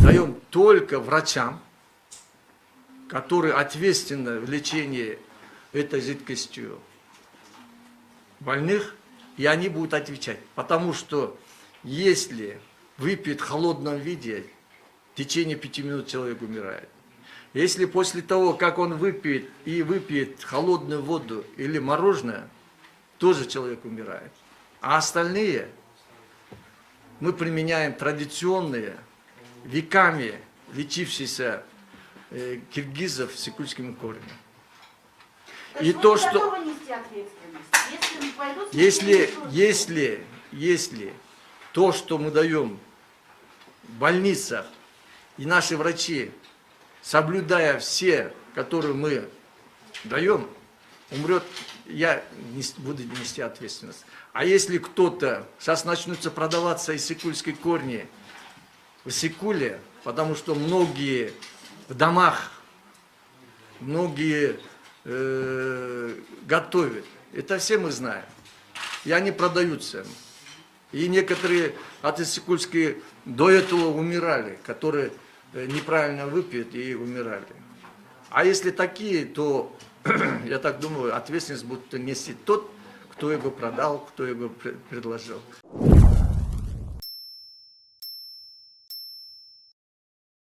даем только врачам, которые ответственны в лечении этой жидкостью больных, и они будут отвечать. Потому что если выпьет в холодном виде, в течение 5 минут человек умирает. Если после того, как он выпьет холодную воду или мороженое, тоже человек умирает. А остальные мы применяем традиционные, веками лечившиеся киргизов с сикульскими корнями. И то, что если то, что мы даем в больницах, и наши врачи, соблюдая все, которые мы даем, умрет, я буду нести ответственность. А если кто-то, сейчас начнутся продаваться и сикульские корни в Сикуле, потому что многие в домах, многие готовят. Это все мы знаем. И они продаются. И некоторые от сикульские до этого умирали, которые неправильно выпьют и умирали. А если такие, то, я так думаю, ответственность будет нести тот, кто его продал, кто его предложил.